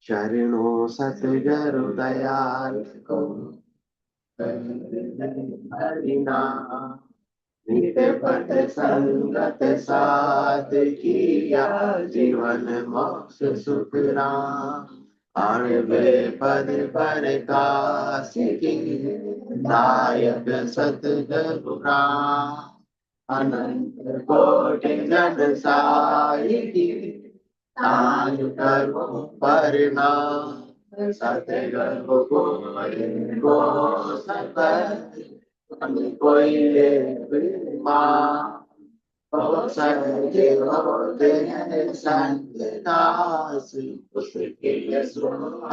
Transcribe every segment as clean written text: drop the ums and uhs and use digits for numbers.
शरणों सतगुरु दयाल को हरिना नित पथ संगत साथ किया जीवन मोक्ष सुख राम अणबे पद पर काश की दायक सतगुरु राम अनंत कोटि जन साई ताज करो परिणाम सतगुरु को सकर कोई माँ सत्य होते हैं संत दास उसके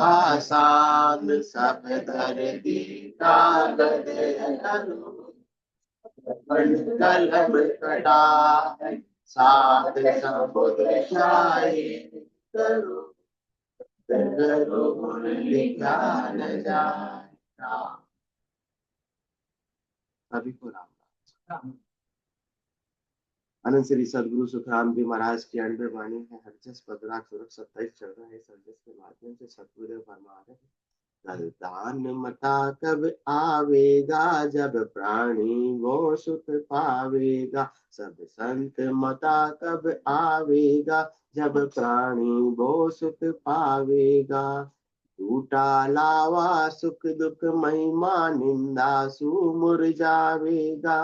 आसान सब धरती कागज कलम कटा सात समुद्र शाही करो करो लिखा न जाए। सभी को राम। अनंत श्री सदगुरु सुखराम जी महाराज की अनबे वाणी है। हरजस पदराग सुरख 27 चल रहा है। सरजस के माध्यम से सतगुरुदेव फरमा रहे हैं, गलतान मता कब आवेगा जब प्राणी वो सुख पावेगा। सब संत मता कब आवेगा जब प्राणी वो सुख पावेगा। टूटा लावा सुख दुख महिमा निंदा सु मुरझावेगा।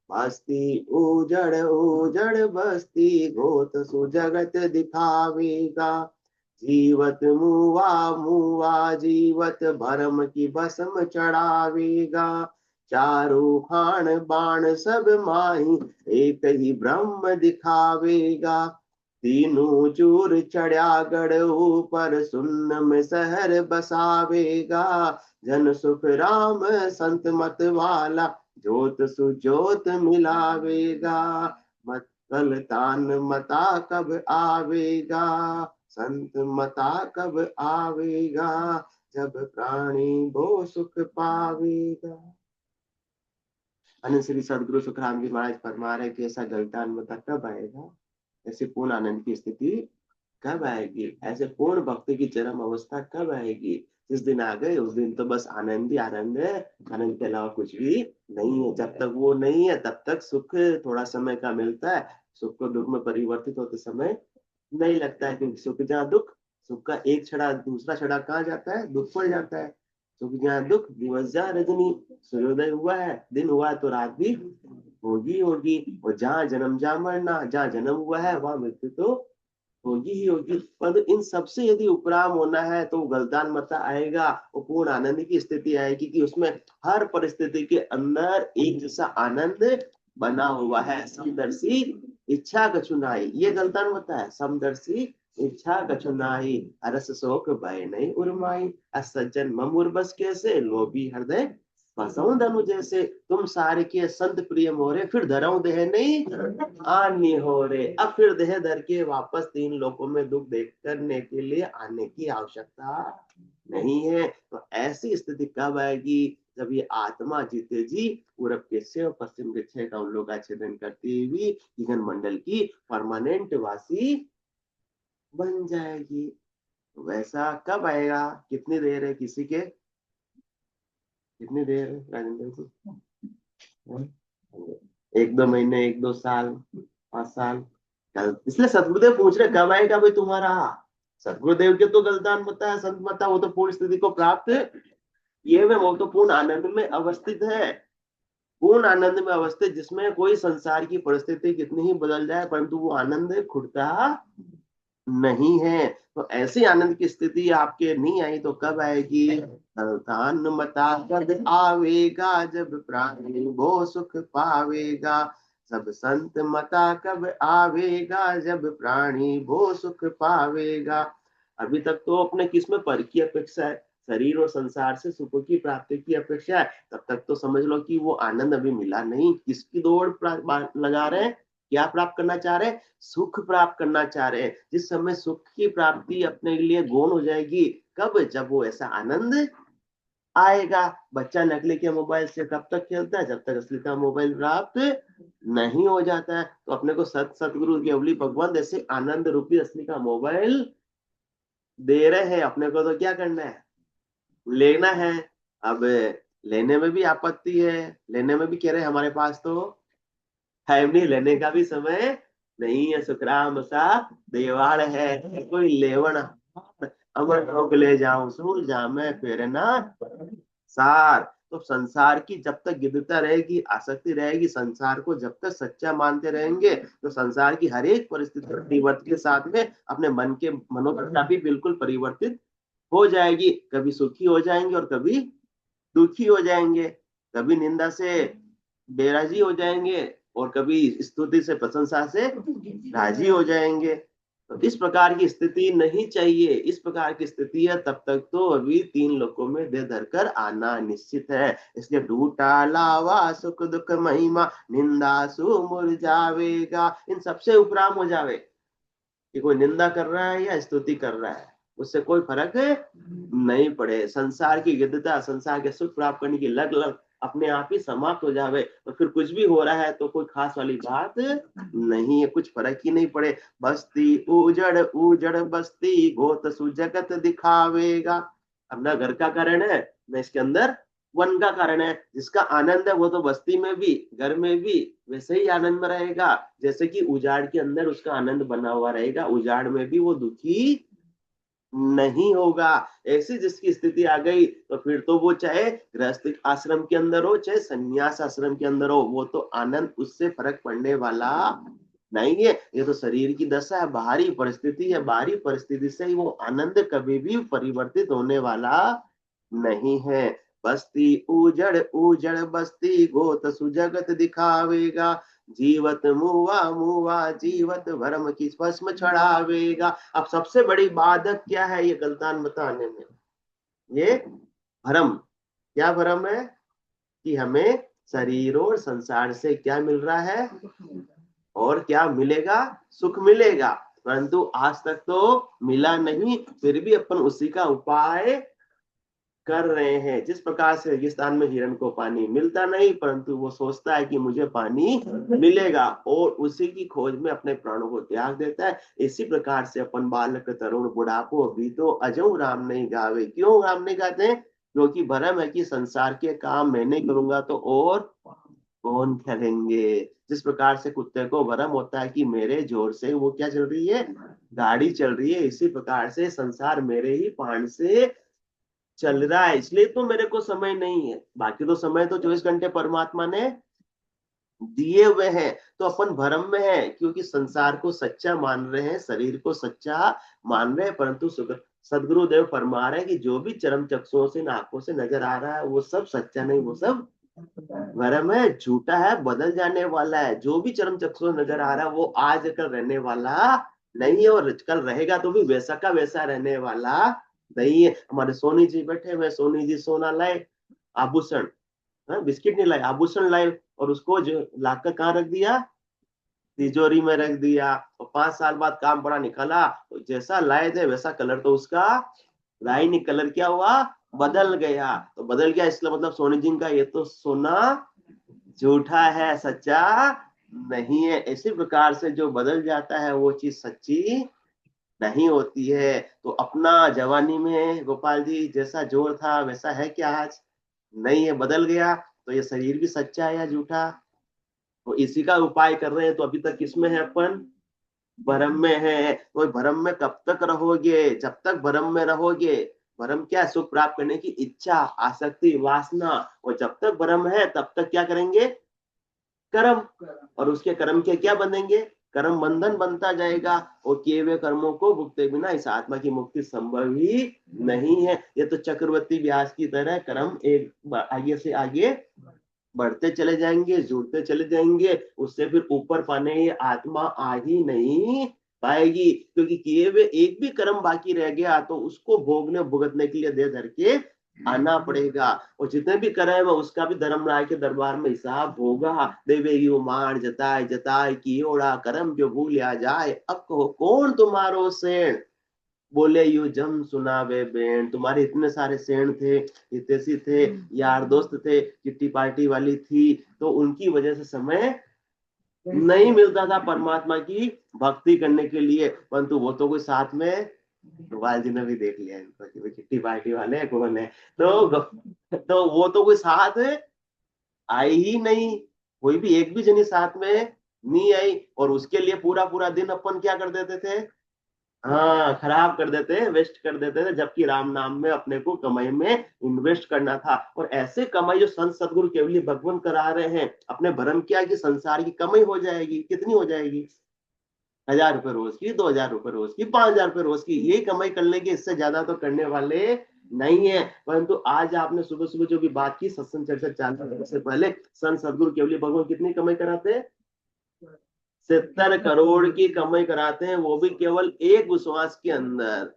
बस्ती उजड़ उजड़ बस्ती गोत सु जगत दिखावेगा। जीवत मुआ मुआ जीवत भरम की भस्म चढ़ावेगा। चारों खान बाण सब माही एक ही ब्रह्म दिखावेगा। तीनों चूर चढ़ा गढ़ ऊपर सुन्न में शहर बसावेगा। जन सुख राम संत मत वाला जोत सुजोत मिलावेगा। मत गलतान मता कब आवेगा संत मता कब आवेगा जब प्राणी वो सुख पावेगा। अनंत श्री सदगुरु सुखराम जी महाराज फरमा रहे कि ऐसा गलतान मता कब आएगा, ऐसे पूर्ण आनंद की स्थिति कब आएगी, ऐसे पूर्ण भक्ति की चरम अवस्था कब आएगी। जिस दिन आ गए उस दिन तो बस आनंद ही आनंद है, आनंद के अलावा कुछ भी नहीं है। जब तक वो नहीं है तब तक सुख थोड़ा समय का मिलता है। सुख को दुख में परिवर्तित होते समय नहीं लगता है, क्योंकि सुख जहाँ दुख, सुख का एक छड़ा दूसरा छड़ा कहाँ जाता है, दुख पड़ जाता है। सुख जहाँ दुख, दिवस जहाँ रजनी, सूर्योदय हुआ है दिन हुआ है तो रात भी होगी होगी। और जहाँ जन्म जहाँ मरना, जहाँ जन्म हुआ है वहां मृत्यु तो होगी ही होगी। परंतु इन सबसे यदि उपराम होना है तो गलतान मता आएगा, वो पूर्ण आनंद की स्थिति आएगी कि उसमें हर परिस्थिति के अंदर एक जैसा आनंद बना हुआ है। समदर्शी इच्छा कछुनाई, ये गलतान मता है। समदर्शी इच्छा कछुनाई अरस शोक भय नहीं उर्माई। असज्जन ममुर बस कैसे लोभी हृदय फसऊं धनु जैसे। तुम सारे के संत प्रिय मोरे फिर धराऊं देह नहीं आनी हो रे। अब फिर देह धर के वापस तीन लोकों में दुख देख करने के लिए आने की आवश्यकता नहीं है। तो ऐसी स्थिति कब आएगी, जब ये आत्मा जीते जी पूरब के से और पश्चिम के 6 कमलों का छेदन करती हुई जीवन मंडल की परमानेंट वासी बन जाएगी। वैसा कब आएगा, कितनी देर है किसी के, कितनी देर है राजेंद्र जी? 1-2 महीने, 1-2 साल, 5 साल? इसलिए सतगुरुदेव पूछ रहे कब आएगा भाई तुम्हारा। सतगुरुदेव के तो गलतान मता है, संत मता, वो तो पूर्ण स्थिति को प्राप्त ये में, वो तो पूर्ण आनंद में अवस्थित है। पूर्ण आनंद में अवस्थित जिसमें कोई संसार की परिस्थिति कितनी ही बदल जाए परंतु वो आनंद खुटता नहीं है। तो ऐसी आनंद की स्थिति आपके नहीं आई तो कब आएगी। गलतान मता कब आवेगा जब प्राणी वो सुख पावेगा। सब संत मता कब आवेगा जब प्राणी वो सुख पावेगा। अभी तक तो अपने किसमें पर की अपेक्षा है, शरीर और संसार से सुख की प्राप्ति की अपेक्षा है। तब तक तो समझ लो कि वो आनंद अभी मिला नहीं। किसकी दौड़ लगा रहे हैं, क्या प्राप्त करना चाह रहे हैं, सुख प्राप्त करना चाह रहे हैं। जिस समय सुख की प्राप्ति अपने लिए गौण हो जाएगी, कब, जब वो ऐसा आनंद आएगा। बच्चा नकली के मोबाइल से कब तक खेलता है? जब तक असली का मोबाइल प्राप्त नहीं हो जाता है। तो अपने को सतगुरु केवली भगवान जैसे आनंद रूपी असली का मोबाइल दे रहे हैं, अपने को तो क्या करना है? लेना है। अब लेने में भी आपत्ति है, लेने में भी कह रहे हैं हमारे पास तो है नहीं, लेने का भी समय नहीं है। सुखराम सा देवाड़ है, कोई लेवन अमर लोग ले जाऊं सूल जा मैं फिर ना सार। तो संसार की जब तक गिरता रहेगी, आसक्ति रहेगी, संसार को जब तक सच्चा मानते रहेंगे, तो संसार की हर एक परिस्थिति परिवर्तन के साथ में अपने मन के मनोदशा भी बिल्कुल परिवर्तित हो जाएगी। कभी सुखी हो जाएंगे और कभी दुखी हो जाएंगे, कभी निंदा से बेराजी हो जाएंगे और कभी स्तुति से प्रशंसा से राजी हो जाएंगे। तो इस प्रकार की स्थिति नहीं चाहिए। इस प्रकार की स्थिति है तब तक तो अभी तीन लोकों में देह धरकर आना निश्चित है। इसलिए ढूंढा लावा सुख दुख महिमा निंदा सु मुरझावेगा, इन सबसे उपराम हो जावे कि कोई निंदा कर रहा है या स्तुति कर रहा है, उससे कोई फर्क नहीं पड़े। संसार की गिद्धता, संसार के सुख प्राप्त करने की लग लग अपने आप ही समाप्त हो जावे, तो फिर कुछ भी हो रहा है तो कोई खास वाली बात नहीं है, कुछ फर्क ही नहीं पड़े। बस्ती उजड़ उजड़ बस्ती गोत सुजगत दिखावेगा। अब ना घर का कारण है ना इसके अंदर वन का कारण है। जिसका आनंद है वो तो बस्ती में भी घर में भी वैसे ही आनंद में रहेगा, जैसे कि उजाड़ के अंदर उसका आनंद बना हुआ रहेगा, उजाड़ में भी वो दुखी नहीं होगा। ऐसी जिसकी स्थिति आ गई तो फिर तो वो चाहे गृहस्थ आश्रम के अंदर हो चाहे संन्यास आश्रम के अंदर हो, वो तो आनंद उससे फर्क पड़ने वाला नहीं है। ये तो शरीर की दशा है, बाहरी परिस्थिति है, बाहरी परिस्थिति से ही वो आनंद कभी भी परिवर्तित होने वाला नहीं है। बस्ती उजड़ उजड़ बस्ती गोत सुजगत दिखावेगा, जीवत मुआ मुआ जीवत भरम की भस्म छड़ावेगा। अब सबसे बड़ी बाधक क्या है ये गलतान बताने में? ये भरम। क्या भरम है? कि हमें शरीर और संसार से क्या मिल रहा है और क्या मिलेगा? सुख मिलेगा, परंतु आज तक तो मिला नहीं, फिर भी अपन उसी का उपाय कर रहे हैं। जिस प्रकार से रेगिस्तान में हिरण को पानी मिलता नहीं, परंतु वो सोचता है कि मुझे पानी मिलेगा और उसी की खोज में अपने प्राणों को त्याग देता है। इसी प्रकार से अपन बालक तरुण बुढ़ापो भी तो अजऊ राम नहीं गावे। क्यों राम नहीं गाते? क्योंकि भरम है कि संसार के काम मैं नहीं करूंगा तो और कौन करेंगे। जिस प्रकार से कुत्ते को भरम होता है कि मेरे जोर से वो क्या चल रही है, गाड़ी चल रही है, इसी प्रकार से संसार मेरे ही पान से चल रहा है, इसलिए तो मेरे को समय नहीं है। बाकी तो समय तो 24 घंटे परमात्मा ने दिए हुए हैं। तो अपन भ्रम में है क्योंकि संसार को सच्चा मान रहे हैं, शरीर को सच्चा मान रहे हैं, परंतु सदगुरुदेव फरमा रहे हैं कि जो भी चरम चक्षुओं से आंखों से नजर आ रहा है वो सब सच्चा नहीं, वो सब भ्रम है, झूठा है, बदल जाने वाला है। जो भी चरम चक्षुओं से नजर आ रहा है वो आज कल रहने वाला नहीं है, और कल रहेगा तो भी वैसा का वैसा रहने वाला नहीं है। हमारे सोनी जी बैठे हुए, सोनी जी सोना लाए, आभूषण, बिस्किट नहीं लाए, आभूषण लाए, और उसको जो लाकर कहाँ रख दिया? तिजोरी में रख दिया। और 5 साल बाद काम पड़ा, निकाला तो जैसा लाए थे वैसा कलर तो उसका राई नहीं, कलर क्या हुआ? बदल गया। तो बदल गया इसका मतलब सोनी जी का ये तो सोना झूठा है, सच्चा नहीं है। इसी प्रकार से जो बदल जाता है वो चीज सच्ची नहीं होती है। तो अपना जवानी में गोपाल जी जैसा जोर था वैसा है क्या आज? नहीं है, बदल गया। तो ये शरीर भी सच्चा है या झूठा? तो इसी का उपाय कर रहे हैं। तो अभी तक किसमें है अपन? भरम में है। तो भरम में कब तक रहोगे? जब तक भरम में रहोगे। भरम क्या है? सुख प्राप्त करने की इच्छा, आसक्ति, वासना। और जब तक भरम है तब तक क्या करेंगे? कर्म। और उसके कर्म के क्या बनेंगे? कर्म बंधन बनता जाएगा, और किए हुए कर्मों को भुगते बिना इस आत्मा की मुक्ति संभव ही नहीं है। ये तो चक्रवर्ती ब्याज की तरह कर्म एक आगे से आगे बढ़ते चले जाएंगे, जुड़ते चले जाएंगे, उससे फिर ऊपर पाने ये आत्मा आ ही नहीं पाएगी। क्योंकि किए हुए एक भी कर्म बाकी रह गया तो उसको भोगने भुगतने के लिए दे धर के आना पड़ेगा। और जितने भी कर्म है उसका भी धर्मराय के दरबार में हिसाब होगा। देवे मार जताए जताए की ओड़ा कर्म जो भूलिया जाए, अब कहो कौन तुम्हारो सेण। बोले यू जम सुनावे बेन, तुम्हारे इतने सारे सेण थे, हितैषी थे, यार दोस्त थे, किट्टी पार्टी वाली थी, तो उनकी वजह से समय नहीं मिलता था परमात्मा की भक्ति करने के लिए। परंतु वो तो कोई साथ में, गोपाल जी ने भी देख लिया इनको कि किट्टी पार्टी वाले कौन है, तो वो तो कोई साथ आई ही नहीं, कोई भी एक भी जनी साथ में नहीं आई। और उसके लिए पूरा पूरा दिन अपन क्या कर देते थे, हाँ खराब कर देते, वेस्ट कर देते थे, जबकि राम नाम में अपने को कमाई में इन्वेस्ट करना था। और ऐसे कमाई जो संत सदगुरु केवली भगवान करा रहे हैं, अपने भरम क्या कि संसार की कमाई हो जाएगी, कितनी हो जाएगी, 1,000 रुपए रोज की, 2,000 रुपए रोज की, 5,000 रुपए रोज की, यही कमाई कर लेंगे, इससे ज्यादा तो करने वाले नहीं है। परंतु आज आपने सुबह सुबह जो भी बात की सत्संग चर्चा चालू करने से पहले, संत सदगुरु केवली भगवान कितनी कमाई कराते हैं, 70 करोड़ की कमाई कराते हैं, वो भी केवल एक विश्वास के अंदर,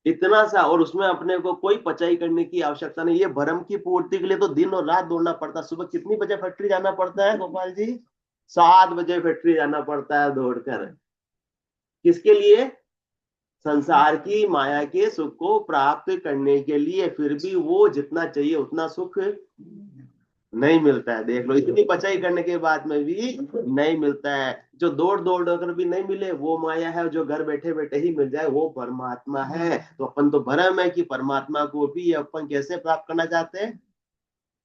इतना सा। और उसमें अपने को कोई पचाई करने की आवश्यकता नहीं। ये भरम की पूर्ति के लिए तो दिन और रात दौड़ना पड़ता है। सुबह कितनी बजे फैक्ट्री जाना पड़ता है गोपाल जी, 7 बजे फैक्ट्री जाना पड़ता है दौड़कर, किसके लिए, संसार की माया के सुख को प्राप्त करने के लिए। फिर भी वो जितना चाहिए उतना सुख नहीं मिलता है। देख लो, इतनी पचाई करने के बाद में भी नहीं मिलता है। जो दौड़ दौड़ कर भी नहीं मिले वो माया है, जो घर बैठे बैठे ही मिल जाए वो परमात्मा है। तो अपन तो भ्रम है कि परमात्मा को भी अपन कैसे प्राप्त करना चाहते हैं,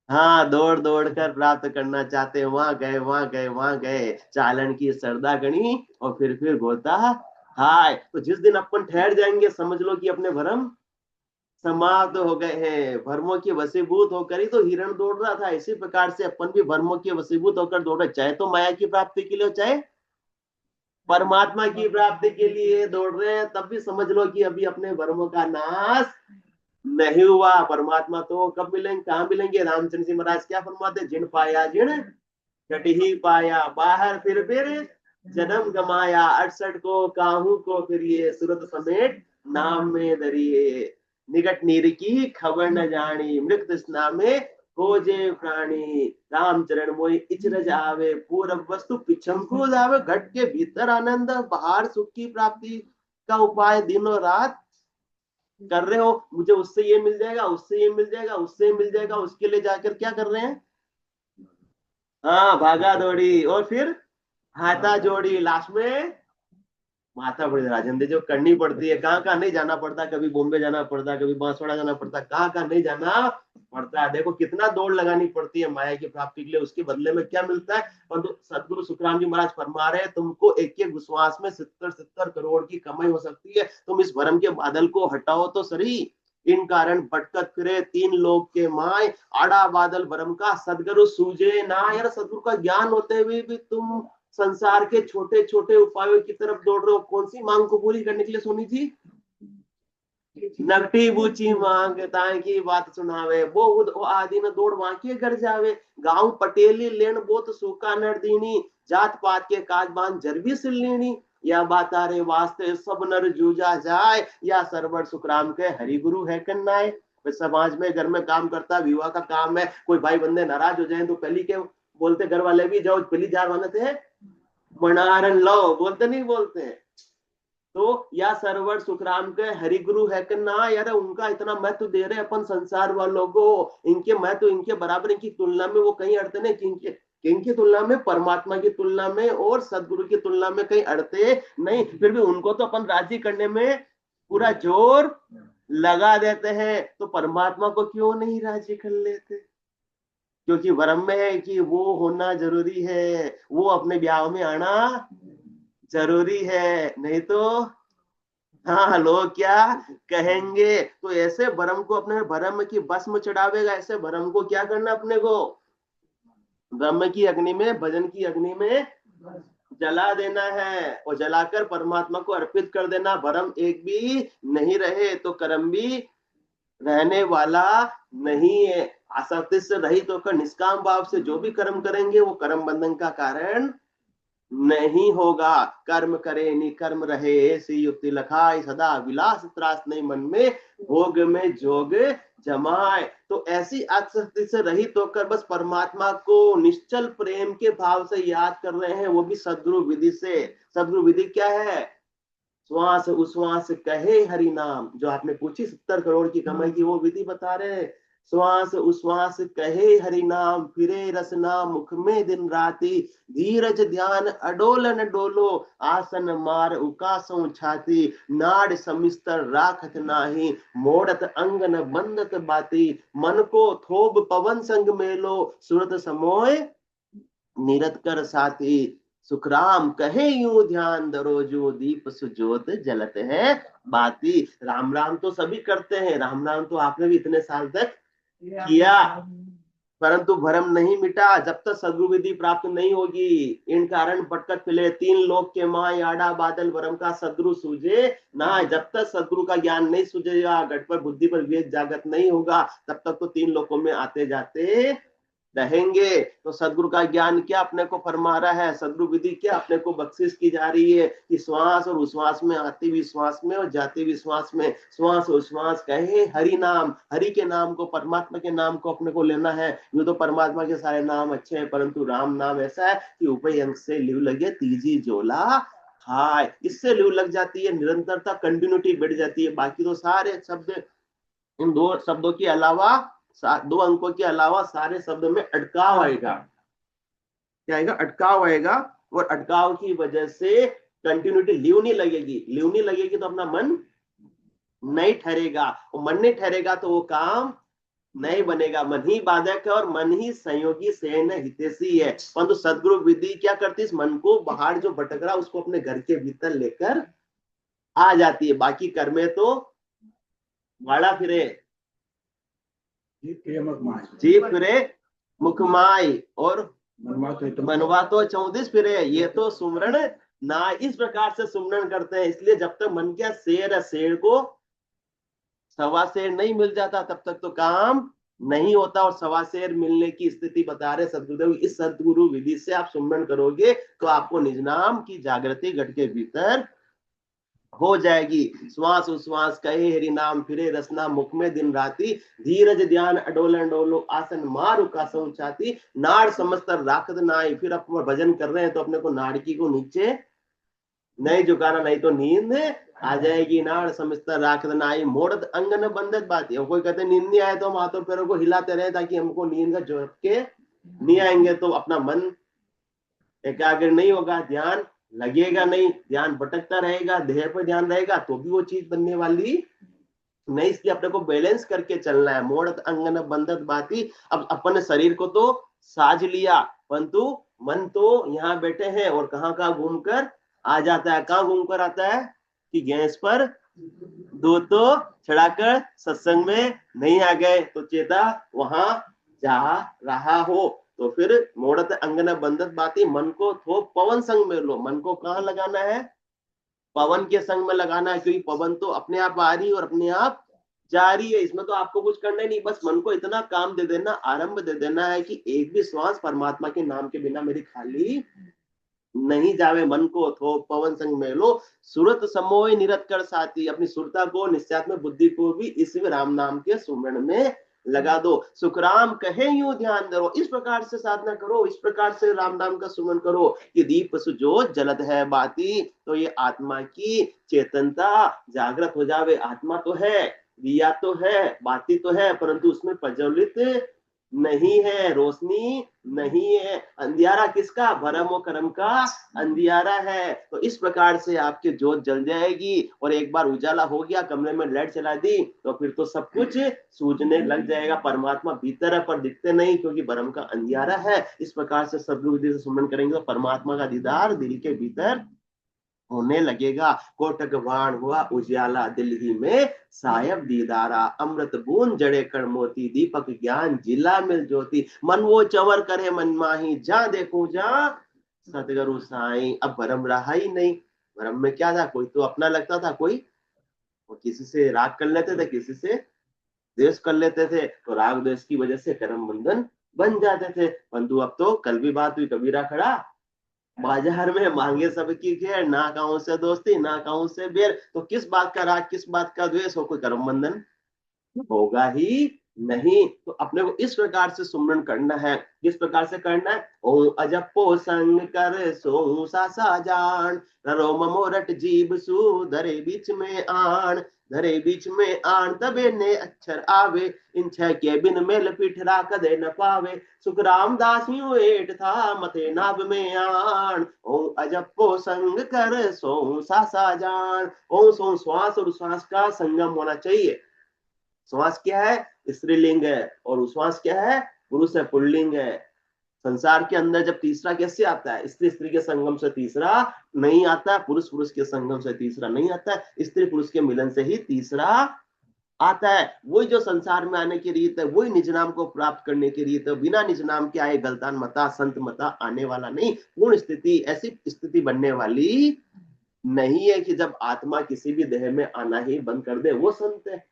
हाँ दौड़ दौड़ कर प्राप्त करना चाहते हैं। वहां गए वहां गए वहां गए, चालन की श्रद्धा गणी और फिर गोता हाय। तो जिस दिन अपन ठहर जाएंगे समझ लो कि अपने भ्रम समाप्त हो गए हैं। भ्रमों के वशीभूत होकर ही तो हिरण दौड़ रहा था, इसी प्रकार से अपन भी भ्रमों के वशीभूत होकर दौड़ रहे, चाहे तो माया की प्राप्ति के लिए चाहे परमात्मा की प्राप्ति के लिए दौड़ रहे हैं। तब भी समझ लो कि अभी अपने भ्रमों का नाश नहीं हुआ। परमात्मा तो कब मिलेंगे, कहाँ मिलेंगे, रामचंद्र जी महाराज क्या फरमाते, जिन पाया जिन घट ही पाया, बाहर फिर जन्म गमाया, 68 को काहू को फिर ये सूरत समेट नाम में दरिए, निकट नीर की खबर न जानी, मृत तृष्णा में खोजे प्राणी, रामचरण मोहि इचरज आवे, पूरब वस्तु पिछम को जावे। घट के भीतर आनंद, बाहर सुख की प्राप्ति का उपाय दिनों रात कर रहे हो। मुझे उससे ये मिल जाएगा, उससे ये मिल जाएगा, उससे ये मिल जाएगा, उसके लिए जाकर क्या कर रहे हैं, हाँ भागा दौड़ी और फिर हाथा जोड़ी, लास्ट में माथा बड़ी राजेंद्र जो करनी पड़ती है। कहाँ कहाँ नहीं जाना पड़ता, कभी बॉम्बे जाना पड़ता, कभी बांसवाड़ा जाना पड़ता, कहाँ कहाँ नहीं जाना पड़ता है। देखो कितना दौड़ लगानी पड़ती है माया की प्राप्ति के लिए, उसके बदले में क्या मिलता है। और तो सदगुरु सुखराम जी महाराज फरमा रहे हैं, तुमको एक एक विश्वास में 70 करोड़ की कमाई हो सकती है। तुम इस भरम के बादल को हटाओ तो सही, इन कारण भटकत फिरे 3 लोग के माय, आड़ा बादल भरम का सदगुरु सूझे ना। यार सदगुरु का ज्ञान होते हुए भी तुम संसार के छोटे छोटे उपायों की तरफ दौड़ रहे हो। कौन सी मांग को पूरी करने के लिए सोनी जी, नकटी बूची मांग ताए की बात सुनावे, वो उद आदि न दौड़ वाके घर जावे, गांव पटेली लेन बोत सूखा नर दीनी, जात पात के काज बांध जरबी सिलेनी, या बात रे वास्ते सब नर जूझा जाए, या सरवर सुखराम के हरि गुरु है कन्नाए। समाज में घर में काम करता, विवाह का काम है, कोई भाई बंदे नाराज हो जाए तो पहली के बोलते घर वाले भी, जाओ पहली जार वाले थे मनारन लो, बोलते नहीं बोलते हैं। तो या सरवर सुखराम के हरि गुरु है कि ना, यार उनका इतना महत्व दे रहे अपन संसार वालों को, इनके महत्व इनके बराबर इनकी तुलना में वो कहीं अड़ते नहीं, किनकी तुलना में, परमात्मा की तुलना में और सदगुरु की तुलना में कहीं अड़ते नहीं। फिर भी उनको तो अपन राजी करने में पूरा जोर लगा देते हैं, तो परमात्मा को क्यों नहीं राजी कर लेते, क्योंकि वरम में है कि वो होना जरूरी है, वो अपने ब्याह में आना जरूरी है, नहीं तो हाँ लोग क्या कहेंगे। तो ऐसे भरम को, अपने भरम की बस में चढ़ावेगा, ऐसे भरम को क्या करना, अपने को ब्रह्म की अग्नि में, भजन की अग्नि में जला देना है, और जलाकर परमात्मा को अर्पित कर देना। भरम एक भी नहीं रहे तो कर्म भी रहने वाला नहीं है। आसक्ति से रहित होकर निष्काम भाव से जो भी कर्म करेंगे वो कर्म बंधन का कारण नहीं होगा। कर्म करे निकर्म रहे, ऐसी युक्ति लखाई, सदा विलास त्रास नहीं मन में, भोग में जोग जमाए। तो ऐसी आसक्ति से रहित होकर बस परमात्मा को निश्चल प्रेम के भाव से याद कर रहे हैं, वो भी सदगुरु विधि से। सदगुरु विधि क्या है, श्वास उश्वास कहे हरि नाम, जो आपने पूछी 70 करोड़ की कमाई की, वो विधि बता रहे हैं। श्वास उश्वास कहे हरि नाम, फिरे रसना मुख में दिन राति, धीरज ध्यान अडोल न डोलो, आसन मार उकासों छाती, नाड़ समिस्तर राखत नाही, मोड़त अंग न बंदत बाती, मन को थोब पवन संग मेलो, सुरत समोय निरत कर साथी, सुखराम कहे यूं ध्यान धरो, जो दीप सुजोत जलत है बाती। राम राम तो सभी करते हैं, राम राम तो आपने भी इतने साल तक किया, परंतु भरम नहीं मिटा जब तक सदगुरु विधि प्राप्त नहीं होगी। इन कारण भटकत फिरे, 3 लोक के माय आड़ा बादल, भरम का सदगुरु सूझे ना। जब तक सदगुरु का ज्ञान नहीं सूझेगा, घट पर बुद्धि पर विवेक जागृत नहीं होगा, तब तक तो 3 लोकों में आते जाते रहेंगे। तो सदगुरु का ज्ञान क्या अपने को फरमा रहा है, सदगुरु विधि क्या अपने को बख्शिश की जा रही है कि श्वास और उश्वास में, आती हुई श्वास में और जाती हुई श्वास में, श्वास उश्वास कहे हरि नाम, हरि के नाम को, परमात्मा के नाम को अपने को लेना है। यूं तो परमात्मा के सारे नाम अच्छे हैं, परंतु राम नाम ऐसा है कि ऊपर अंक से लिव लगे तीजी जोला खाए, इससे लिव लग जाती है, निरंतरता कंटिन्यूटी बढ़ जाती है। बाकी तो सारे शब्द, इन 2 शब्दों के अलावा, 2 अंकों के अलावा सारे शब्दों में अटकाव आएगा। क्या आएगा? अटकाव आएगा, और अटकाव की वजह से कंटिन्यूटी लिव नहीं लगेगी। लिव नहीं लगेगी तो अपना मन नहीं ठहरेगा, और मन नहीं ठहरेगा तो वो काम नहीं बनेगा। मन ही बाधक है और मन ही संयोगी सेन हितैषी है। परंतु सदगुरु विधि क्या करती है, इस मन को बाहर जो भटक रहा उसको अपने घर के भीतर लेकर आ जाती है। बाकी कर्मे तो वाड़ा फिरे, जीव फिरे मुखमाई, और मनवा तो 34 फिरे। ये तो सुमरण ना इस प्रकार से सुमरण करते हैं। इसलिए जब तक मन क्या शेर है, शेर को सवा शेर नहीं मिल जाता तब तक तो काम नहीं होता। और सवा शेर मिलने की स्थिति बता रहे सदगुरुदेव। इस सदगुरु विधि से आप सुमरण करोगे तो आपको निज नाम की जागृति घट के भीतर हो जाएगी। श्वास उश्वास कहे हरि नाम, फिरे रसना मुख में दिन राति, धीरज ध्यान अडोलन डोलो, आसन मार उकासों छाती, नाड़ समस्त राखत नाई। फिर आप भजन कर रहे हैं तो अपने को नाड़की को नीचे नहीं झुकाना, नहीं तो नींद आ जाएगी। नाड़ समस्त राखत नाई, मोड़त अंग न बंधत बाती। कोई कहते नींद नहीं आए तो हम हाथों पैरों को हिलाते रहे ताकि हमको नींद का झटके नहीं आएंगे। तो अपना मन एकाग्र नहीं होगा, ध्यान लगेगा नहीं, ध्यान भटकता रहेगा, देह पर ध्यान रहेगा तो भी वो चीज बनने वाली नहीं। इसलिए अपने को बैलेंस करके चलना है। मोड़त अंगन बंधत बाती। अब अपने शरीर को तो साज लिया, परंतु मन तो यहाँ बैठे हैं और कहाँ कहाँ घूमकर आ जाता है। कहाँ घूमकर आता है कि गैस पर दूध तो चढ़ाकर सत्संग में नहीं आ गए तो चेता वहां जा रहा हो। तो फिर मोड़त अंगन बंधत बाती, मन को थोप पवन संग में लो। मन को कहाँ लगाना है? पवन के संग में लगाना है, क्योंकि पवन तो अपने आप आ रही है और अपने आप जा रही है। इसमें तो आपको कुछ करना ही नहीं, बस मन को इतना काम दे देना, आरंभ दे देना है कि एक भी श्वास परमात्मा के नाम के बिना मेरी खाली नहीं जावे। मन को थो पवन संग में लो, सुरत समोय निरत कर साथी। अपनी सुरता को, निश्चात्म बुद्धि को भी इस राम नाम के सुमरण में लगा दो। सुखराम कहे यूं ध्यान धरो। इस प्रकार से साधना करो, इस प्रकार से राम नाम का सुमरण करो कि दीप सुजोत जलत है बाती। तो ये आत्मा की चेतनता जागृत हो जावे। आत्मा तो है, दिया तो है, बाती तो है, परंतु उसमें प्रज्वलित नहीं है, रोशनी नहीं है। अंधियारा किसका? भरम और कर्म का अंधियारा है। तो इस प्रकार से आपकी जोत जल जाएगी, और एक बार उजाला हो गया, कमरे में लाइट चला दी तो फिर तो सब कुछ सूझने लग जाएगा। परमात्मा भीतर है पर दिखते नहीं, क्योंकि भरम का अंधियारा है। इस प्रकार से सदगुरु विधि से सुमरण करेंगे तो परमात्मा का दीदार दिल के भीतर होने लगेगा। कोटक बाण हुआ उजियाला दिल ही में, सायब दीदारा अमृत बूंद जड़े कण मोती, दीपक ज्ञान जिला मिल ज्योति। मन वो चवर करे मन माही, जा देखो जा सतगुरु साईं। अब भरम रहा ही नहीं। भरम में क्या था? कोई तो अपना लगता था, कोई वो किसी से राग कर लेते थे, किसी से द्वेष कर लेते थे, तो राग द्वेष की वजह से कर्म बंधन बन जाते थे। परंतु अब तो कल भी बात हुई, कबीरा खड़ा बाजार में, मांगे सबकी घेर, ना काऊ से दोस्ती ना काऊ से बेर। तो किस बात का राग, किस बात का द्वेष हो? कोई कर्म बंधन होगा ही नहीं। तो अपने को इस प्रकार से सुमरन करना है। किस प्रकार से करना है? ओम अजपो संग कर सो सा जान, रो ममोरट जीव सु धरे बीच में आन, धरे बीच में आन तबे ने अक्षर आवे, इन छह के बिन मेल पिठरा कदे न पावे, सुख रामदास यूं एट था मथे नाभ में आन, ओम अजपो संग कर सो सा जान। ओम सो श्वास और श्वास का संगम होना चाहिए। श्वास क्या है? स्त्रीलिंग है, और उश्वास क्या है? पुरुष है, पुल्लिंग है। संसार के अंदर जब तीसरा कैसे आता है? स्त्री स्त्री के संगम से तीसरा नहीं आता, पुरुष पुरुष के संगम से तीसरा नहीं आता, स्त्री पुरुष के मिलन से ही तीसरा आता है। वही जो संसार में आने की रीत है, वही निज नाम को प्राप्त करने की रीत है। बिना निज नाम के आए गलतान मता संत मता आने वाला नहीं। पूर्ण स्थिति ऐसी स्थिति बनने वाली नहीं है कि जब आत्मा किसी भी देह में आना ही बंद कर दे, वो संत है।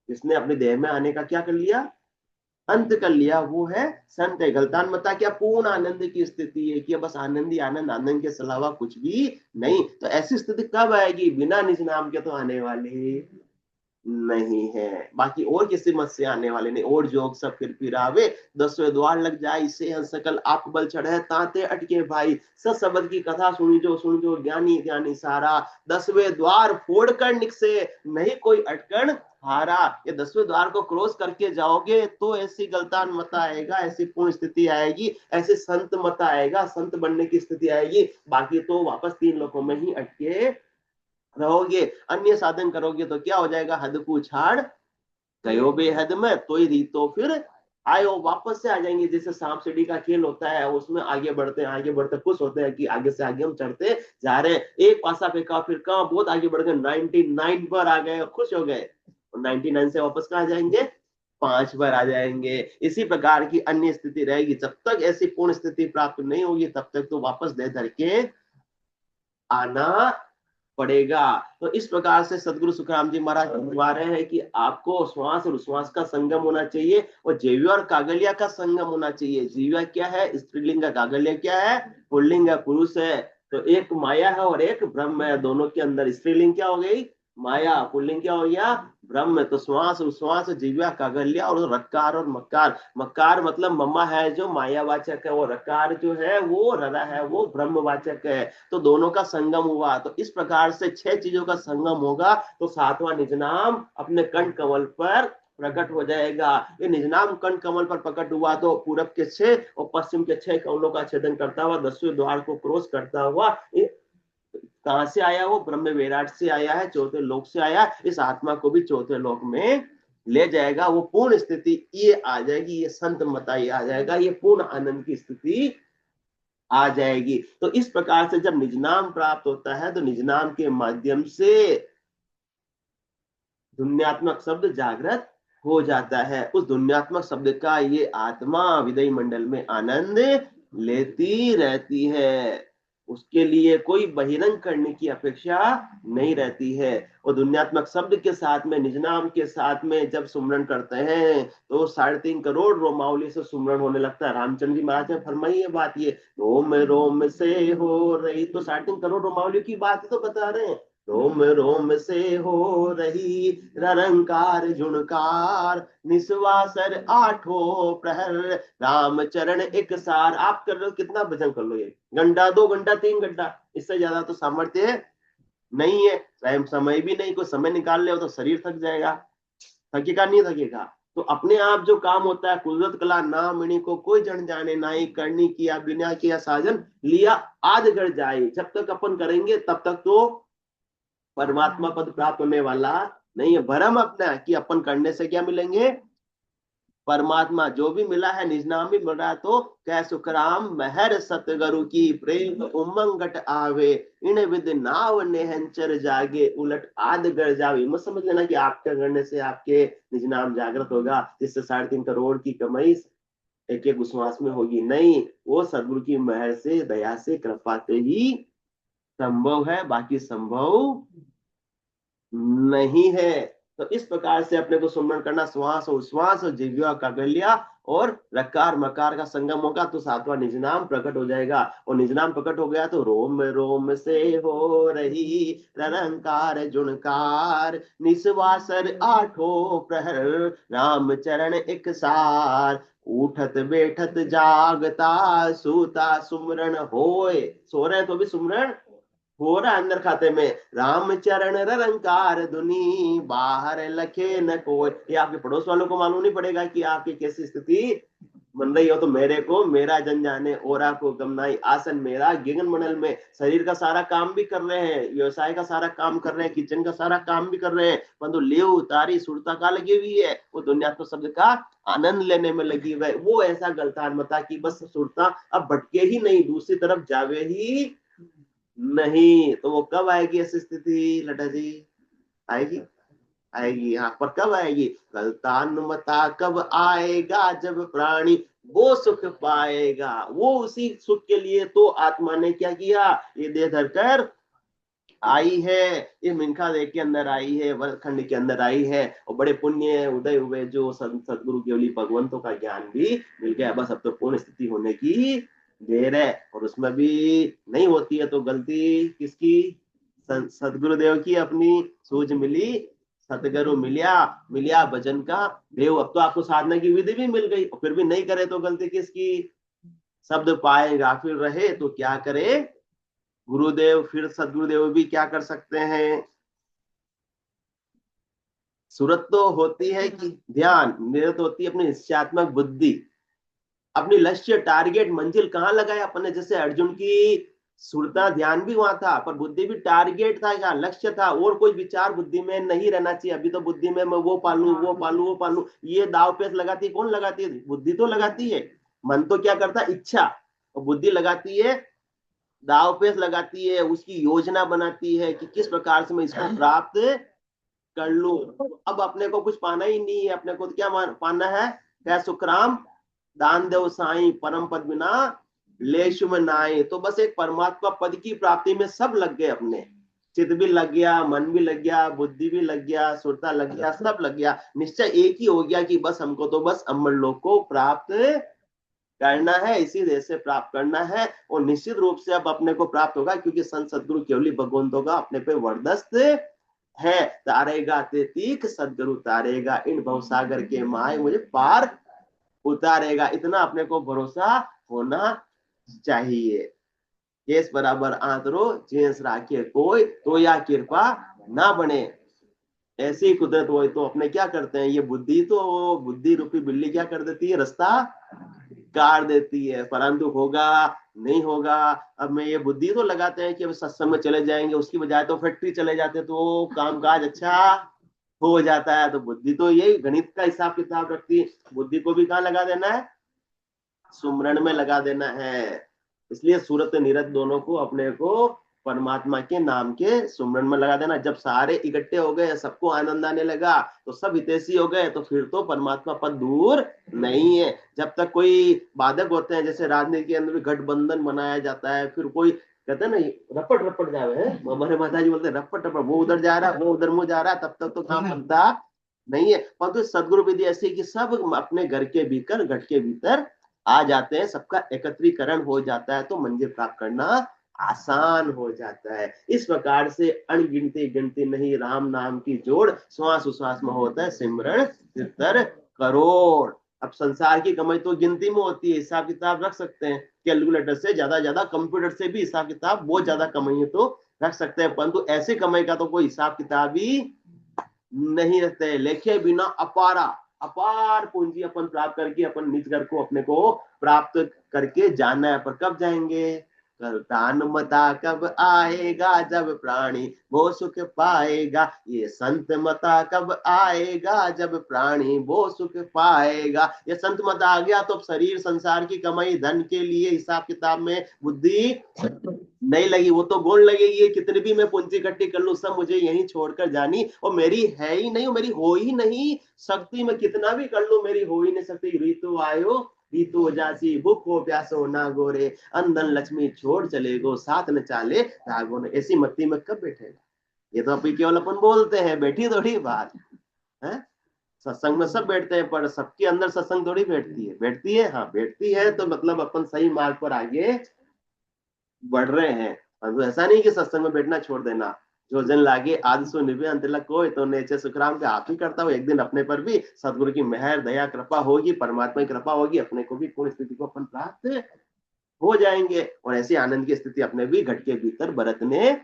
जिसने अपने देह में आने का क्या कर लिया? अंत कर लिया, वो है संत है। गलतान मता क्या? पूर्ण आनंद की स्थिति है कि बस आनंद ही आनंद, आनंद के अलावा कुछ भी नहीं। तो ऐसी स्थिति कब आएगी? बिना निज नाम के तो आने वाली नहीं है। बाकी और किसी मत से आने वाले नहीं। और जोग सब फिर आवे, दसवें द्वार लग जाए, इससे हंस सकल आप बल चढ़े, तांते अटके भाई, सत शब्द की कथा सुन जो ज्ञानी ज्ञानी सारा, दसवें द्वार फोड़ कर निकसे, नहीं कोई अटकन हारा। ये दसवें द्वार को क्रॉस करके जाओगे तो ऐसी गलतान मत आएगा, ऐसी पूर्ण स्थिति आएगी, ऐसे संत मत आएगा, संत बनने की स्थिति आएगी। बाकी तो वापस तीन लोगों में ही अटके रहोगे। अन्य साधन करोगे तो क्या हो जाएगा? हद को छाड़ गयो बेहद में, तो ही रीतो फिर आयो, वापस से आ जाएंगे। जैसे सांप सीढ़ी का खेल होता है, उसमें आगे बढ़ते खुश होते हैं कि आगे से आगे हम चढ़ते जा रहे हैं। एक पासा फेंका, फिर कहा बहुत आगे बढ़ गए, 99 पर आ गए, खुश हो गए। और 99 से वापस कहाँ जाएंगे? 5 पर आ जाएंगे। इसी प्रकार की अन्य स्थिति रहेगी। जब तक ऐसी पूर्ण स्थिति प्राप्त नहीं होगी, तब तक तो वापस दे धर के आना पड़ेगा। तो इस प्रकार से सदगुरु सुखराम जी महाराज बता रहे हैं कि आपको श्वास और उश्वास का संगम होना चाहिए, और जीव्या और कागलिया का संगम होना चाहिए। जीव्या क्या है? स्त्रीलिंग है। कागलिया क्या है? पुल्लिंग है, पुरुष है। तो एक माया है और एक ब्रह्म है। दोनों के अंदर स्त्रीलिंग क्या हो गई? माया। पुल्लिंग क्या हो गया? ब्रह्म। तो श्वास उश्वास जीव्या कागलिया और रक्कार और मक्कार। मक्कार मतलब मम्मा है जो मायावाचक है, वो रकार जो है वो ररा है, वो ब्रह्मवाचक है। तो दोनों का संगम हुआ। तो इस प्रकार से 6 चीजों का संगम होगा तो 7वां निज नाम अपने कंठ कमल पर प्रकट हो जाएगा। ये निज नाम कंठ कमल पर प्रकट हुआ तो पूरब के 6 और पश्चिम के 6 कमलों का छेदन करता हुआ 10वें द्वार को क्रॉस करता हुआ कहां से आया? वो ब्रह्म विराट से आया है, चौथे लोक से आया। इस आत्मा को भी चौथे लोक में ले जाएगा। वो पूर्ण स्थिति ये आ जाएगी, ये संत मता ये आ जाएगा, ये पूर्ण आनंद की स्थिति आ जाएगी। तो इस प्रकार से जब निज नाम प्राप्त होता है तो निज नाम के माध्यम से धुन्यात्मक शब्द जागृत हो जाता है। उस धुन्यात्मक शब्द का ये आत्मा विदय मंडल में आनंद लेती रहती है। उसके लिए कोई बहिरंग करने की अपेक्षा नहीं रहती है। और धुन्यात्मक शब्द के साथ में निज नाम के साथ में जब सुमरन करते हैं तो 3.5 करोड़ रोमावली से सुमरन होने लगता है। रामचंद्र जी महाराज ने फरमाई है बात, ये रोम रोम से हो रही। तो 3.5 करोड़ रोमावली की बात तो बता रहे हैं। रोम रोम से हो रही ररंकार झुणकार, निस्वासर 8 प्रहर, राम चरण एक सार। आप कर रहे हो कितना भजन कर लो, ये घंटा 2 घंटा 3 घंटा, इससे ज्यादा तो सामर्थ्य नहीं है। स्वयं समय भी नहीं, कोई समय निकाल ले तो शरीर थक जाएगा। थकेगा नहीं थकेगा? तो अपने आप जो काम होता है, कुदरत कला नाम मणि को कोई जन जाने नाई, करनी किया बिना किया साजन लिया आध गढ़ जाए। जब तक अपन करेंगे तब तक तो परमात्मा पद प्राप्त होने वाला नहीं है। भरम अपना कि अपन करने से क्या मिलेंगे? परमात्मा। जो भी मिला है निज नाम भी मिल रहा है। तो कह सुखराम महर सतगरु की, प्रेम उमंगट आवे, इन विद नाव नेहंचर जागे, उलट आद गढ़ जावे। मत समझ लेना कि आपके करने से आपके निज नाम जागृत होगा, जिससे 3.5 करोड़ की कमाई एक एक उश्वास में होगी। नहीं, वो सदगुरु की महर से, दया से, कृपा से ही संभव है, बाकी संभव नहीं है। तो इस प्रकार से अपने को सुमरण करना, श्वास और उश्वास और जिह्वा का गलिया और रकार मकार का संगम होगा तो सातवां निज नाम प्रकट हो जाएगा। और निज नाम प्रकट हो गया तो रोम रोम से हो रही रंकार जुणकार, निस्वासर आठों प्रहर राम चरण एक सार, उठत बैठत जागता सूता सुमरण होए। सो रहे तो भी सुमरण हो रहा है अंदर खाते में। राम चरण रंकार धुनी बाहर लखे न कोई। ये आपके पड़ोस वालों को मालूम नहीं पड़ेगा कि आपकी कैसी स्थिति बन रही हो। तो मेरे को मेरा जन जाने, ओरा को गमनाई आसन मेरा गगन मंडल में। शरीर का सारा काम भी कर रहे हैं, व्यवसाय का सारा काम कर रहे हैं, किचन का सारा काम भी कर रहे हैं, परंतु लेव उतारी सुरता का लगी हुई है, वो दुनियात्मक शब्द का आनंद लेने में लगी हुई है। वो ऐसा गलतान मता कि बस सुरता अब भटके ही नहीं, दूसरी तरफ जावे ही नहीं। तो वो कब आएगी ऐसी स्थिति लटा जी? आएगी, आएगी। यहाँ पर कब आएगी? गलतानुमता कब आएगा? जब प्राणी वो सुख पाएगा। वो उसी सुख के लिए तो आत्मा ने क्या किया, ये देह धरकर आई है, ये मिनखा देह के अंदर आई है, वरखंड के अंदर आई है। और बड़े पुण्य उदय हुए जो सदगुरु केवली भगवंतों का ज्ञान भी मिल गया। बस अब तो पूर्ण स्थिति होने की देर है। और उसमें भी नहीं होती है तो गलती किसकी? सदगुरुदेव की अपनी। सूझ मिली सतगुरु मिलिया, मिलिया भजन का देव। अब तो आपको साधना की विधि भी मिल गई और फिर भी नहीं करे तो गलती किसकी? शब्द पाएगा फिर रहे तो क्या करे गुरुदेव? फिर सदगुरुदेव भी क्या कर सकते हैं? सूरत तो होती है कि ध्यान, निरत होती है अपनी निश्चयात्मक बुद्धि, अपनी लक्ष्य टारगेट मंजिल कहाँ लगाए अपन ने। जैसे अर्जुन की सुरता ध्यान भी वहां था, पर बुद्धि भी टारगेट था, क्या लक्ष्य था। और कोई विचार बुद्धि में नहीं रहना चाहिए। अभी तो बुद्धि में मैं वो पालू वो पालू वो पालू, ये दाव पेच लगाती है। कौन लगाती है? बुद्धि तो लगाती है। मन तो क्या करता है? इच्छा। और बुद्धि लगाती है, दाव पेच लगाती है, उसकी योजना बनाती है कि किस प्रकार से मैं इसको प्राप्त कर लू। अब अपने को कुछ पाना ही नहीं है, अपने को तो क्या पाना है? क्या सुखराम दान देव साई परम पद बिना लेशु में नाई। तो बस एक परमात्मा पद की प्राप्ति में सब लग गए अपने। चित्त भी लग गया, मन भी लग गया, बुद्धि भी लग गया, सुरता लग गया, सब लग गया। निश्चय एक ही हो गया कि बस हमको तो बस अमर लोक को प्राप्त करना है, इसी देह से प्राप्त करना है। और निश्चित रूप से अब अपने को प्राप्त होगा, क्योंकि संत सदगुरु केवली भगवंतों का अपने पे वरदस्त है। तारेगा ते तीख सदगुरु तारेगा, इन भवसागर के माए मुझे पार उतारेगा। इतना अपने को भरोसा होना चाहिए। केस बराबर आंतरो जेंस राखे कोई, तो या कृपा ना बने। ऐसी कुदरत हो तो अपने क्या करते हैं? ये बुद्धि तो बुद्धि रूपी बिल्ली क्या कर देती है? रास्ता काट देती है। परंतु होगा नहीं होगा। अब मैं ये बुद्धि तो लगाते हैं कि अब सत्संग में चले जाएंगे, उसकी बजाय तो फैक्ट्री चले जाते तो काम काज अच्छा हो जाता है। तो बुद्धि तो यही गणित का हिसाब किताब रखती है। बुद्धि को भी कहाँ लगा देना है? सुमरण में लगा देना है। इसलिए सूरत निरत दोनों को अपने को परमात्मा के नाम के सुमरण में लगा देना। जब सारे इकट्ठे हो गए, सबको आनंद आने लगा, तो सब हितैषी हो गए, तो फिर तो परमात्मा पद दूर नहीं है। जब तक कोई बाधक होते हैं, जैसे राजनीति के अंदर भी गठबंधन बनाया जाता है, फिर कोई कहते हैं ना रपट रपट जावे है, हमारे माता जी बोलते हैं रपट रपट, वो उधर जा रहा है वो उधर मुंह जा रहा है, तब तक तो काम बनता नहीं है। परंतु सदगुरु विधि ऐसी कि सब अपने घर के भीतर घट के भीतर आ जाते हैं, सबका एकत्रीकरण हो जाता है, तो मंजिल प्राप्त करना आसान हो जाता है। इस प्रकार से अनगिनती गिनती नहीं राम नाम की जोड़, श्वास उश्वास में होता है सिमरण 70 करोड़। अब संसार की कमाई तो गिनती में होती है, हिसाब किताब रख सकते हैं, कैलकुलेटर से ज्यादा कंप्यूटर से भी हिसाब किताब बहुत ज्यादा कमाई है तो रख सकते हैं, परंतु ऐसी कमाई का तो कोई हिसाब किताब ही नहीं रखते। लेखे बिना अपारा अपार पूंजी अपन प्राप्त करके अपन निज घर को अपने को प्राप्त करके जाना है। पर कब जाएंगे? कल मता कब आएगा? जब प्राणी वो सुख पाएगा। ये संत मता कब आएगा? जब प्राणी वो सुख पाएगा। ये संत मता आ गया तो शरीर संसार की कमाई धन के लिए हिसाब किताब में बुद्धि नहीं लगी। वो तो गोल लगेगी, कितनी भी मैं पूंजी इकट्ठी कर लूं, सब मुझे यहीं छोड़कर जानी, और मेरी है ही नहीं, मेरी हो ही नहीं सकती। मैं कितना भी कर लूं मेरी हो ही नहीं सकती। ऋतु आयो ऋतु जासी, भूख हो प्यासो ना गोरे, अंधन लक्ष्मी छोड़ चले गो, साथ न चाले रागो ने। ऐसी मत्ती में कब बैठेगा? ये तो अभी केवल अपन बोलते हैं, बैठी थोड़ी बात। है। सत्संग में सब बैठते हैं, पर सबके अंदर सत्संग थोड़ी बैठती है। बैठती है, हाँ बैठती है, तो मतलब अपन सही मार्ग पर आगे बढ़ रहे हैं। और ऐसा नहीं कि सत्संग में बैठना छोड़ देना। जो जन लागे आदि सो निभे अंत लग कोई, तो नेचे सुखराम के आप ही करता हो। एक दिन अपने पर भी सदगुरु की मेहर दया कृपा होगी, परमात्मा की कृपा होगी, अपने को भी पूर्ण स्थिति को अपन प्राप्त हो जाएंगे, और ऐसी आनंद की स्थिति अपने भी घट के भीतर बरतने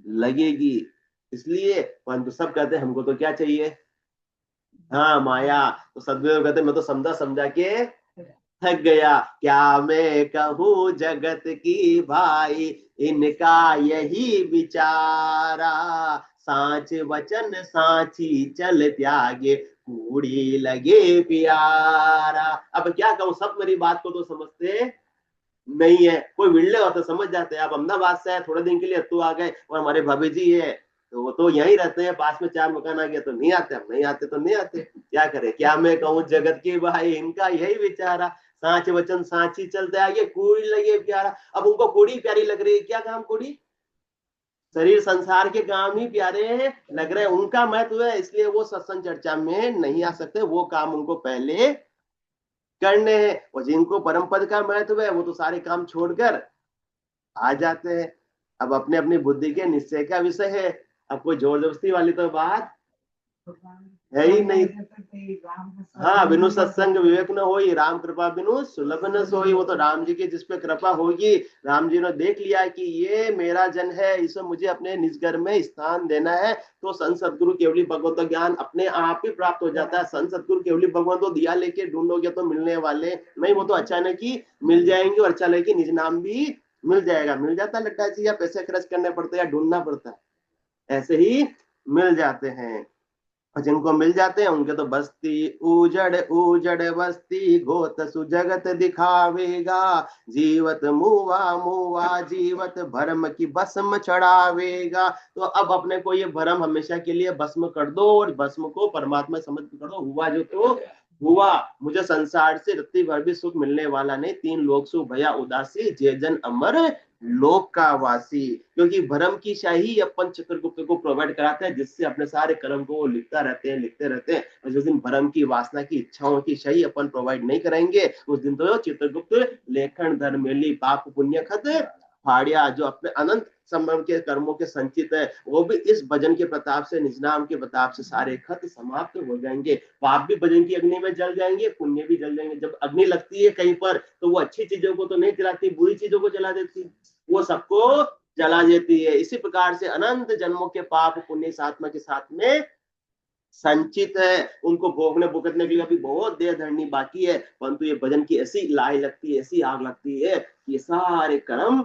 लगेगी। इसलिए परंतु सब कहते हैं हमको तो क्या चाहिए, हाँ माया। तो सदगुरु कहते मैं तो समझा समझा के थक गया, क्या मैं कहूँ जगत की भाई, इनका यही विचारा। सांच वचन सांची चल त्यागे, कूड़ी लगे प्यारा। अब क्या कहूँ, सब मेरी बात को तो समझते नहीं है। कोई विरले होते समझ जाते हैं। आप अहमदाबाद से थोड़े दिन के लिए तू आ गए, और हमारे भाभी जी है तो वो तो यहीं रहते हैं, पास में 4 मकान आ गया तो नहीं आते, हम नहीं आते तो नहीं आते, क्या करे। क्या मैं कहूँ जगत की भाई, इनका यही विचारा। सांच वचन सांची चलते आगे, कूड़ी लगे प्यारा। अब उनको कूड़ी प्यारी लग रही है, क्या काम कुड़ी, शरीर संसार के काम ही प्यारे लग रहे हैं, उनका महत्व है, इसलिए वो सत्संग चर्चा में नहीं आ सकते। वो काम उनको पहले करने हैं, और जिनको परम पद का महत्व है वो तो सारे काम छोड़कर आ जाते हैं। अब अपने अपनी बुद्धि के निश्चय का विषय है। अब कोई जोर जबरदस्ती वाली तो बात है ही नहीं। हाँ, बिनु सत्संग विवेक न होई, राम कृपा बिनु सुलभ न सोई। वो तो राम जी की जिस पे कृपा होगी, राम जी ने देख लिया कि ये मेरा जन है, इसे मुझे अपने निज घर में स्थान देना है, तो संत सदगुरु केवली भगवत ज्ञान अपने आप ही प्राप्त हो जाता है। संत सदगुरु केवली भगवान तो दिया लेके ढूंढोगे तो मिलने वाले नहीं, वो तो अचानक ही मिल जाएंगे, और अचानक ही निज नाम भी मिल जाएगा। मिल जाता है लट्टा जी, या पैसे खर्च करने पड़ते हैं या ढूंढना पड़ता है, ऐसे ही मिल जाते हैं। जिनको मिल जाते हैं उनके तो बस्ती उजड़ उजड़ बस्ती, गोत सुजगत दिखावेगा, जीवत मुआ मुआ जीवत भरम की भस्म चढ़ावेगा। तो अब अपने को ये भरम हमेशा के लिए भस्म कर दो, और भस्म को परमात्मा समझ कर दो। हुआ जो तो हुआ, मुझे संसार से रत्ती भर भी सुख मिलने वाला नहीं। 3 लोक सुख भया उदासी, जे जन अमर लोक का वासी। क्योंकि भ्रम की शाही अपन चित्रगुप्त को प्रोवाइड कराते हैं, जिससे अपने सारे कर्म को वो लिखता रहते हैं, लिखते रहते हैं। और जिस दिन भ्रम की वासना की इच्छाओं की शाही अपन प्रोवाइड नहीं करेंगे, उस दिन तो चित्रगुप्त लेखन धर्मेली पाप पुण्य खत फाड़िया। जो अपने अनंत संभव के कर्मों के संचित है, वो भी इस भजन के प्रताप से, निज नाम के प्रताप से सारे खत समाप्त हो जाएंगे। पाप भी भजन की अग्नि में जल जाएंगे, पुण्य भी जल जाएंगे। जब अग्नि लगती है कहीं पर, तो वो अच्छी चीजों को तो नहीं जलाती, बुरी चीजों को जला देती, वो सबको जला देती है। इसी प्रकार से अनंत जन्मों के पाप पुण्य इस आत्मा के साथ में संचित है। उनको भोगने भुगतने के लिए अभी बहुत देर धरनी बाकी है, परंतु ये भजन की ऐसी लाई लगती है, ऐसी आग लगती है कि सारे कर्म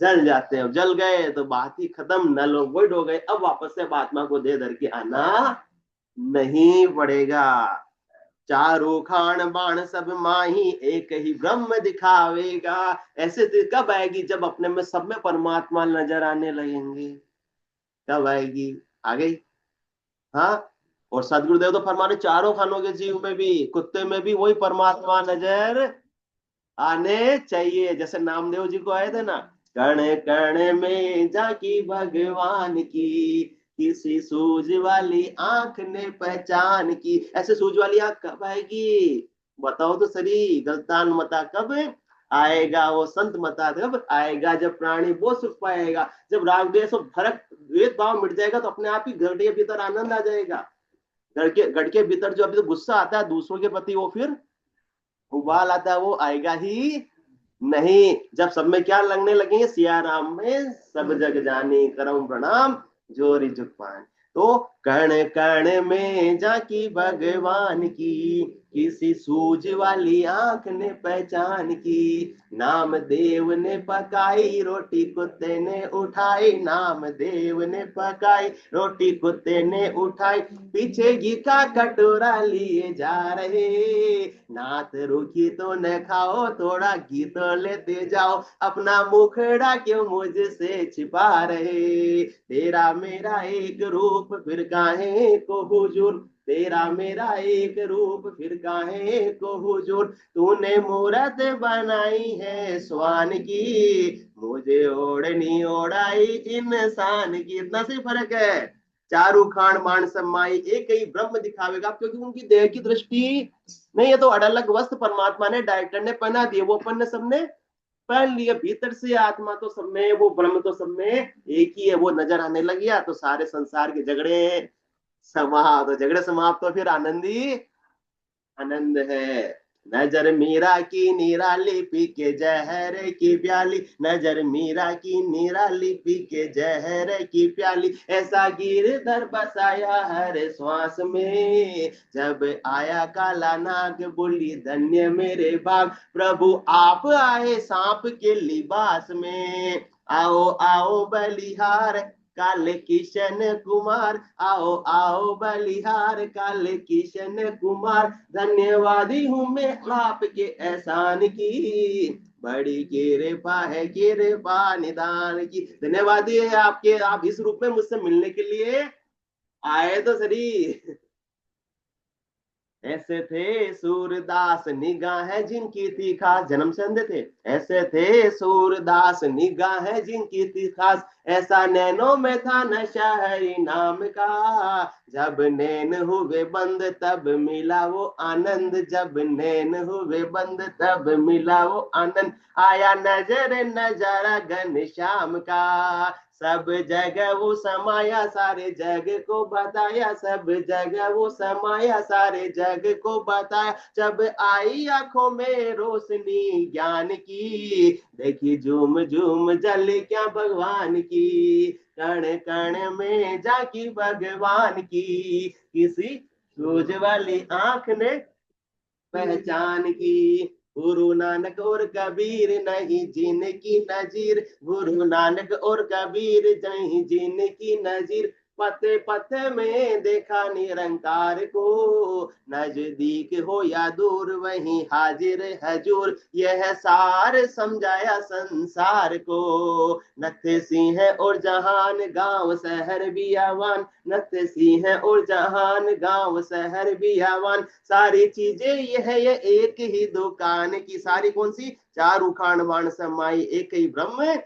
जल जाते हैं। जल गए तो बात ही खत्म, नल वोइड हो गए। अब वापस से आत्मा को दे धर के आना नहीं पड़ेगा। चारों खान बाण सब माही, एक ही ब्रह्म दिखावेगा। ऐसे कब आएगी, जब अपने में सब में परमात्मा नजर आने लगेंगे, कब आएगी, आ गई। हाँ, और सदगुरुदेव तो फरमाने चारों खानों के जीव में भी, कुत्ते में भी वही परमात्मा नजर आने चाहिए। जैसे नामदेव जी को आए थे ना, कण कण में जाकी भगवान की, किसी सूझ वाली आंख ने पहचान की। ऐसे सूझ वाली आंख कब आएगी, बताओ तो सही। गलतान मता कब आएगा, वो संत मता कब आएगा, जब प्राणी वो सुख पाएगा, जब राग द्वेष और फर्क द्वेष भाव मिट जाएगा, तो अपने आप ही घर के भीतर आनंद आ जाएगा। घर के भीतर जो अभी तो गुस्सा आता है दूसरों के प्रति, वो फिर उबाल आता है, वो आएगा ही नहीं। जब सब में क्या लगने लगेंगे, सिया राम में सब जग जानी, करम प्रणाम जोरी जुग पान। तो कण कण में जाकी भगवान की, किसी सूझ वाली आंख ने पहचान की। नाम देव ने पकाई रोटी कुत्ते ने उठाई, नाम देव ने पकाई रोटी कुत्ते ने उठाई। पीछे घी का कटोरा लिए जा रहे, नाथ रुकी तो न खाओ, थोड़ा घी तो लेते जाओ। अपना मुखड़ा क्यों मुझसे छिपा रहे, तेरा मेरा एक रूप फिर काहे को हुजूर, तेरा मेरा एक रूप फिर काहे को हुजूर। तूने मूरत बनाई है स्वान की, मुझे ओढ़नी ओढ़ाई इंसान की। इतना सी फर्क है, चारू खान मान सम्माई, एक ही ब्रह्म दिखावेगा, क्योंकि उनकी देह की दृष्टि नहीं है। तो अलग वस्त्र परमात्मा ने डायरेक्टर ने पहना दिए, वो अपन ने सबने पहन लिया। भीतर से आत्मा तो सब में, वो ब्रह्म तो सब में एक ही है, वो नजर आने लग गया तो सारे संसार के झगड़े समाप्त, तो झगड़े समाप्त, तो फिर आनंद ही आनंद है। नजर मीरा की निराली पी के जहर की प्याली, नजर मीरा की निराली पी के जहर की प्याली, ऐसा गिरधर बसाया हर श्वास में, जब आया काला नाग बोली धन्य मेरे बाग, प्रभु आप आए सांप के लिबास में, आओ आओ बलिहार काले किशन कुमार, आओ आओ बलिहार काले किशन कुमार, धन्यवादी हूँ मैं आपके एहसान की, बड़ी कृपा है कृपा निदान की। धन्यवादी है आपके, आप इस रूप में मुझसे मिलने के लिए आए तो सही। ऐसे थे सूरदास निगाहें जिनकी थी खास, जन्म से अंधे थे। ऐसे थे सूरदास निगाहें जिनकी थी खास, ऐसा नैनों में था नशा हरि नाम का, जब नैन हुए बंद तब मिला वो आनंद, जब नैन हुए बंद तब मिला वो आनंद, आया नजर नजारा घनश्याम का, सब जगह वो समाया सारे जग को बताया, सब जगह वो समाया सारे जग को बताया, जब आई आंखों में रोशनी ज्ञान की, देखी झूम झूम जल क्या भगवान की, कण कण में जाकी भगवान की, किसी सूझ वाली आंख ने पहचान की, गुरु नानक और कबीर नहीं जिनकी नजीर, गुरु नानक और कबीर नहीं जिनकी नजीर, पते पते में देखा निरंकार को, नजदीक हो या दूर वहीं हाजिर हजूर, यह सार समझाया संसार को, नत्थे सिंह और जहान गांव शहर बियावान, नत्थे सिंह और जहान गांव शहर बियावान, सारी चीजें यह है ये एक ही दुकान की, सारी कौन सी, चारू खान बाण समाई एक ही ब्रह्म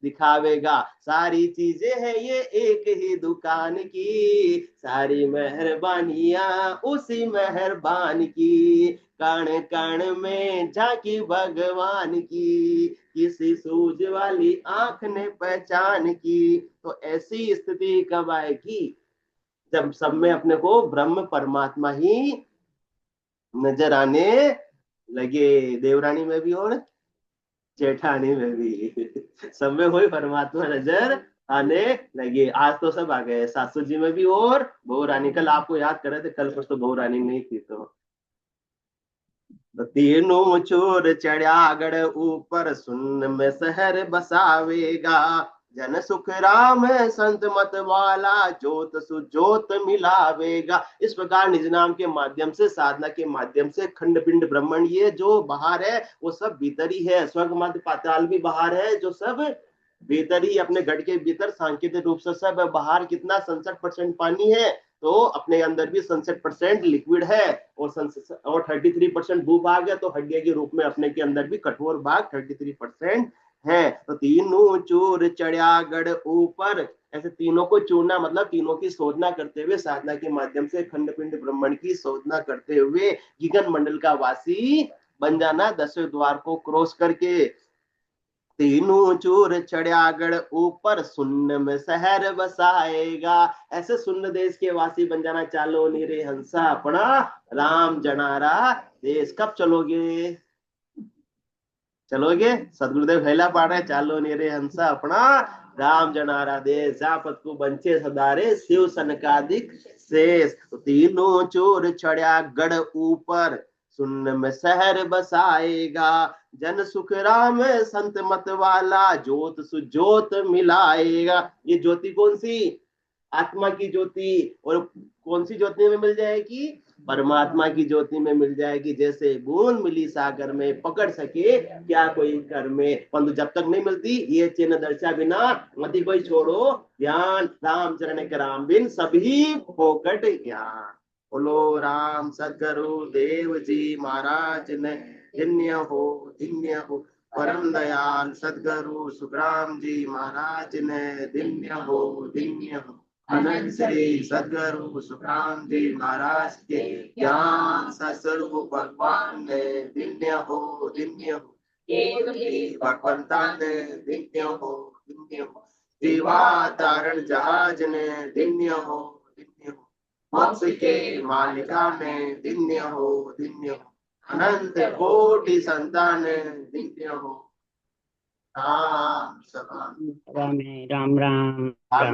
दिखावेगा, सारी चीजें हैं ये एक ही दुकान की, सारी मेहरबानियां उसी मेहरबान की, कण कण में झांकी भगवान की, किसी सूझ वाली आंख ने पहचान की। तो ऐसी स्थिति कब आएगी, जब सब में अपने को ब्रह्म परमात्मा ही नजर आने लगे, देवरानी में भी और जेठानी में भी सब में वही परमात्मा नजर आने लगे। आज तो सब आ गए, सासू जी में भी और बहू रानी, कल आपको याद कर रहे थे, कल कुछ तो बहू रानी नहीं थी, तो तीनों चोर चढ़ा गढ़ ऊपर, सुन में शहर बसावेगा, जन सुख राम संत मत वाला, जोत सुजोत मिलावेगा। इस प्रकार निज नाम के माध्यम से, साधना के माध्यम से, खंड पिंड ब्रह्मण ये जो बाहर है वो सब भीतर ही है, स्वर्ग मध्य पाताल भी बाहर है, जो सब भीतर ही अपने घट के भीतर सांकेतिक रूप से सब बाहर, कितना 67% पानी है, तो अपने अंदर भी 67% लिक्विड है, और 33% भूभाग है, तो हड्डिया के रूप में अपने के अंदर भी कठोर भाग 33% है। तो तीनों चोर चढ़ा गढ़ ऊपर, ऐसे तीनों को चूरना मतलब तीनों की शोधना करते हुए, साधना के माध्यम से खंड पिंड ब्रह्मण की शोधना करते हुए गगन मंडल का वासी बन जाना, 10वें द्वार को क्रॉस करके। तीनों चोर चढ़ा गढ़ ऊपर, सुन्न में शहर बसाएगा, ऐसे सुन्न देश के वासी बन जाना, चालो नीरे हंसा अपना राम जनारा देश। कब चलोगे, चलोगे, सदगुरुदेव हेला पाड़ रहे, चालो नीरे हंसा अपना राम जनारा देश, जापत को बंचे सदारे शिव सनकादिक शेष। तो तीनों चोर चढ़ा गढ़ ऊपर, सुन्न में शहर बसाएगा, जन सुख राम संत मत वाला, जोत सुजोत मिलाएगा। ये ज्योति कौन सी, आत्मा की ज्योति, और कौन सी ज्योति में मिल जाएगी, परमात्मा की ज्योति में मिल जाएगी। जैसे बूंद मिली सागर में, पकड़ सके क्या कोई कर में, परंतु जब तक नहीं मिलती ये चिन्ह दर्शा बिना मति कोई छोड़ो ध्यान, राम चरण के राम बिन सभी फोकट ज्ञान। बोलो राम सदगुरु देव जी महाराज ने धन्य हो, धन्य हो। परम दयाल सदगुरु सुखराम जी महाराज ने धन्य हो, धन्य हो। अनंत श्री सदगुरु सुखराम जी महाराज के ज्ञान सतस्वरूप भगवान ने दिव्य हो भगवंता ने दिव्य हो सेवा तारण जहाज ने दिव्य हो मोक्ष के मालिका ने दिव्य हो अनंत कोटि संतान दिव्य हो राम समान राम राम राम राम राम।